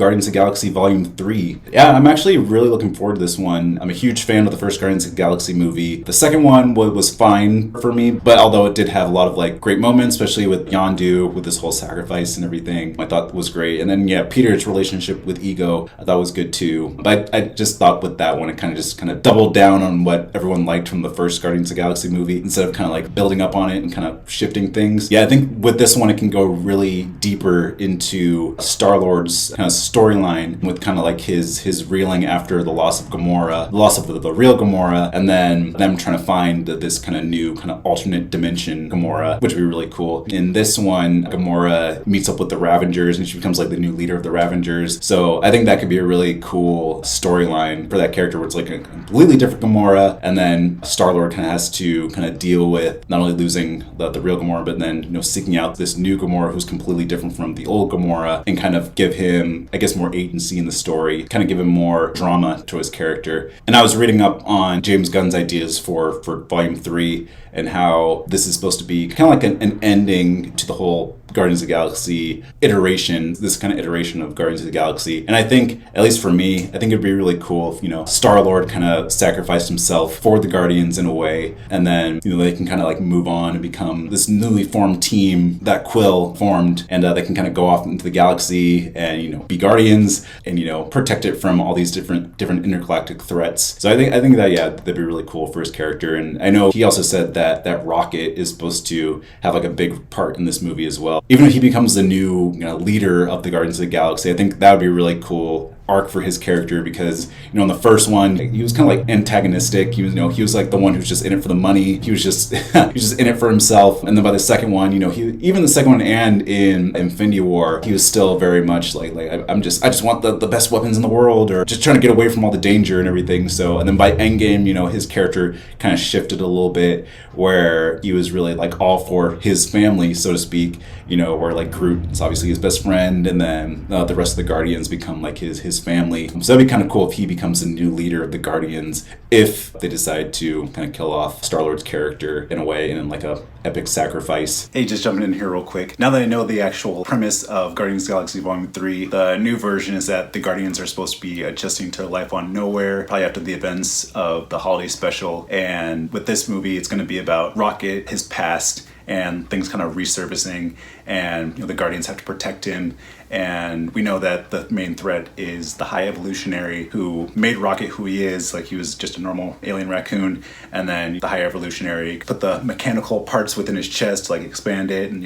Guardians of the Galaxy Volume 3. Yeah, I'm actually really looking forward to this one. I'm a huge fan of the first Guardians of the Galaxy movie. The second one was fine for me, but although it did have a lot of like great moments, especially with Yondu, with this whole sacrifice and everything, I thought was great. And then yeah, Peter's relationship with Ego, I thought was good too. But I just thought with that one, it kind of doubled down on what everyone liked from the first Guardians of the Galaxy movie, instead of kind of like building up on it and kind of shifting things. Yeah, I think with this one, it can go really deeper into Star-Lord's kind of storyline with kind of like his reeling after the loss of Gamora, the loss of the real Gamora, and then them trying to find this kind of new kind of alternate dimension Gamora, which would be really cool. In this one, Gamora meets up with the Ravengers and she becomes like the new leader of the Ravengers. So I think that could be a really cool storyline for that character where it's like a completely different Gamora, and then Star-Lord kind of has to kind of deal with not only losing the real Gamora, but then seeking out this new Gamora who's completely different from the old Gamora, and kind of give him, I guess, more agency in the story, kind of give him more drama to his character. And I was reading up on James Gunn's ideas for Volume 3 and how this is supposed to be kind of like an ending to the whole Guardians of the Galaxy iteration, this kind of iteration of Guardians of the Galaxy. And I think, at least for me, I think it'd be really cool if, Star-Lord kind of sacrificed himself for the Guardians in a way, and then, they can kind of like move on and become this newly formed team that Quill formed, and they can kind of go off into the galaxy and, be Guardians and, protect it from all these different intergalactic threats. So I think that, yeah, that'd be really cool for his character. And I know he also said that Rocket is supposed to have like a big part in this movie as well. Even if he becomes the new leader of the Guardians of the Galaxy, I think that would be a really cool arc for his character, because in the first one he was kind of like antagonistic. He was like the one who's just in it for the money. He was just in it for himself. And then by the second one, even the second one and in Infinity War, he was still very much like I just want the best weapons in the world, or just trying to get away from all the danger and everything. So, and then by Endgame, his character kind of shifted a little bit, where he was really like all for his family, so to speak. Where like Groot is obviously his best friend, and then the rest of the Guardians become like his family. So that'd be kind of cool if he becomes the new leader of the Guardians, if they decide to kind of kill off Star-Lord's character in a way, and in like a epic sacrifice. Hey, just jumping in here real quick. Now that I know the actual premise of Guardians of the Galaxy Volume 3, the new version is that the Guardians are supposed to be adjusting to life on Nowhere, probably after the events of the holiday special. And with this movie, it's going to be about Rocket, his past, and things kind of resurfacing, and the Guardians have to protect him. And we know that the main threat is the High Evolutionary, who made Rocket who he is. Like, he was just a normal alien raccoon, and then the High Evolutionary put the mechanical parts within his chest to like expand it, and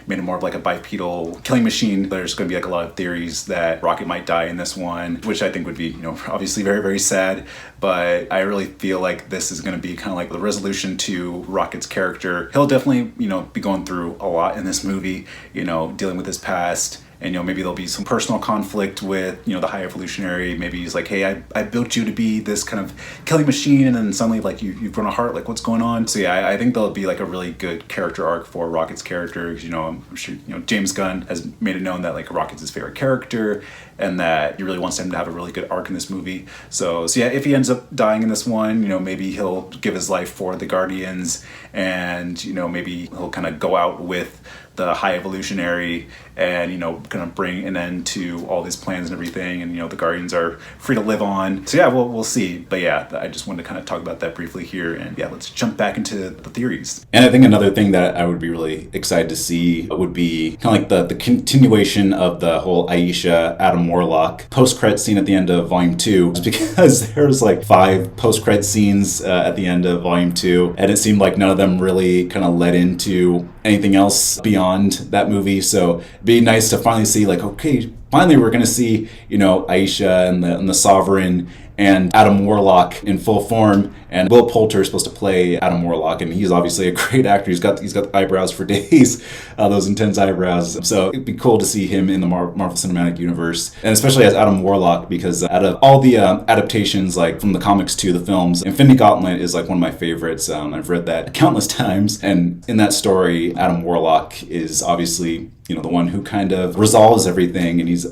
made it more of like a bipedal killing machine. There's going to be like a lot of theories that Rocket might die in this one, which I think would be obviously very, very sad. But I really feel like this is going to be kind of like the resolution to Rocket's character. He'll definitely be going through a lot in this movie, dealing with his past. And maybe there'll be some personal conflict with the High Evolutionary. Maybe he's like, hey, I built you to be this kind of killing machine, and then suddenly like you've grown a heart. Like, what's going on? So yeah, I think there'll be like a really good character arc for Rocket's character. Because I'm sure James Gunn has made it known that like Rocket's his favorite character, and that he really wants him to have a really good arc in this movie. So yeah, if he ends up dying in this one, maybe he'll give his life for the Guardians, and maybe he'll kind of go out with the High Evolutionary and kind of bring an end to all these plans and everything, and the Guardians are free to live on. So yeah, we'll see. But yeah, I just wanted to kind of talk about that briefly here, and yeah, let's jump back into the theories. And I think another thing that I would be really excited to see would be kind of like the continuation of the whole Aisha Adam Warlock post-credit scene at the end of Volume 2, because there's like 5 post-credit scenes at the end of Volume 2, and it seemed like none of them really kind of led into anything else beyond that movie. So it'd be nice to finally see like, okay, finally we're going to see Aisha and the Sovereign and Adam Warlock in full form. And Will Poulter is supposed to play Adam Warlock, and he's obviously a great actor. He's got the eyebrows for days, those intense eyebrows. So it'd be cool to see him in the Marvel Cinematic Universe, and especially as Adam Warlock, because out of all the adaptations, like from the comics to the films, Infinity Gauntlet is like one of my favorites. I've read that countless times, and in that story, Adam Warlock is obviously the one who kind of resolves everything, and he's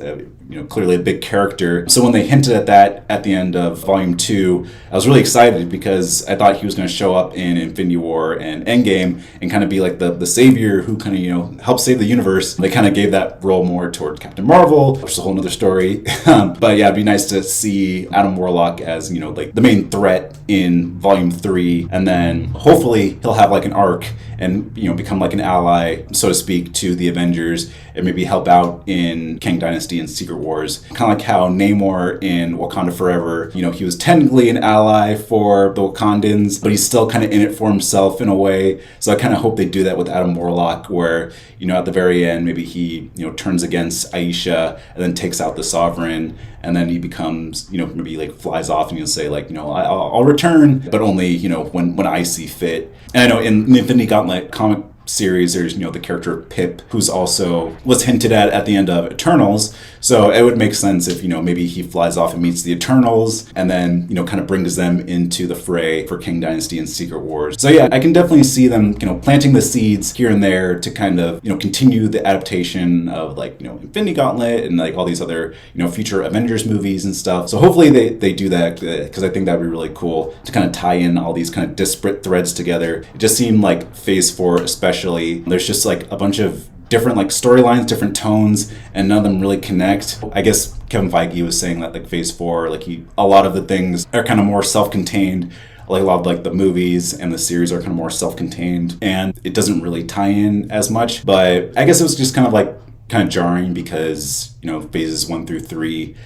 clearly a big character. So when they hinted at that at the end of Volume 2, I was really excited because I thought he was going to show up in Infinity War and Endgame and kind of be like the savior who kind of, helps save the universe. They kind of gave that role more toward Captain Marvel, which is a whole nother story. But yeah, it'd be nice to see Adam Warlock as, like the main threat in Volume 3. And then hopefully he'll have like an arc and, become like an ally, so to speak, to the Avengers and maybe help out in Kang Dynasty and Secret Wars. Kind of like how Namor in Wakanda Forever, he was technically an ally for the Wakandans, but he's still kind of in it for himself in a way. So I kind of hope they do that with Adam Warlock, where, at the very end, maybe he, turns against Aisha and then takes out the Sovereign, and then he becomes, maybe like flies off and he'll say like, I'll return, but only, when I see fit. And I know in the Infinity Gauntlet comic series, there's the character of Pip, who's also was hinted at the end of Eternals. So it would make sense if maybe he flies off and meets the Eternals and then kind of brings them into the fray for Kang Dynasty and Secret Wars. So yeah, I can definitely see them planting the seeds here and there to kind of continue the adaptation of like Infinity Gauntlet and like all these other future Avengers movies and stuff. So hopefully they do that, because I think that'd be really cool to kind of tie in all these kind of disparate threads together. It just seemed like Phase 4 especially, there's just like a bunch of different like storylines, different tones, and none of them really connect. I guess Kevin Feige was saying that like Phase 4, like a lot of the things are kind of more self-contained. Like a lot of like the movies and the series are kind of more self-contained, and it doesn't really tie in as much. But I guess it was just kind of jarring because phases 1 through 3,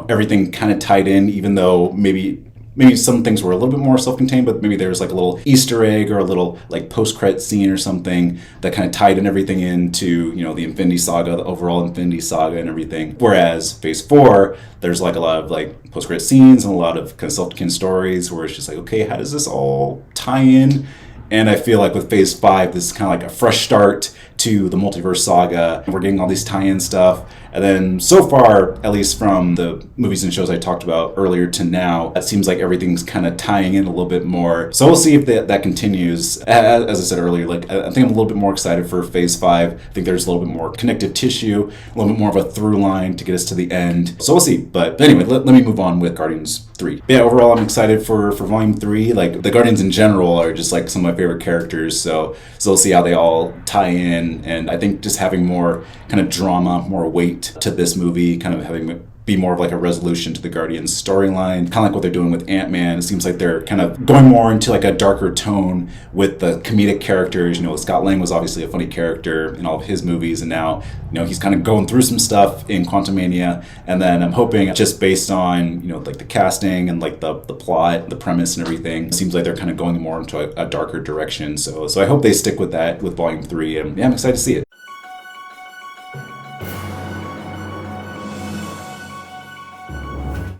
everything kind of tied in, even though maybe some things were a little bit more self-contained, but maybe there's like a little Easter egg or a little like post-credit scene or something that kind of tied in everything into, the Infinity Saga, the overall Infinity Saga and everything. Whereas Phase 4, there's like a lot of like post-credit scenes and a lot of kind of self-contained stories where it's just like, okay, how does this all tie in? And I feel like with Phase 5, this is kind of like a fresh start to the multiverse saga. We're getting all these tie-in stuff. And then so far, at least from the movies and shows I talked about earlier to now, it seems like everything's kind of tying in a little bit more. So we'll see if that continues. As I said earlier, like I think I'm a little bit more excited for Phase 5. I think there's a little bit more connective tissue, a little bit more of a through line to get us to the end. So we'll see. But anyway, let me move on with Guardians 3. But yeah, overall, I'm excited for Volume 3. Like the Guardians in general are just like some of my favorite characters. So we'll see how they all tie in. And I think just having more kind of drama, more weight to this movie, kind of having be more of like a resolution to the Guardians storyline, kind of like what they're doing with Ant-Man. It seems like they're kind of going more into like a darker tone with the comedic characters. Scott Lang was obviously a funny character in all of his movies, and now he's kind of going through some stuff in Quantumania. And then I'm hoping, just based on like the casting and like the plot, the premise and everything, it seems like they're kind of going more into a darker direction. So I hope they stick with that with Volume 3, and yeah, I'm excited to see it.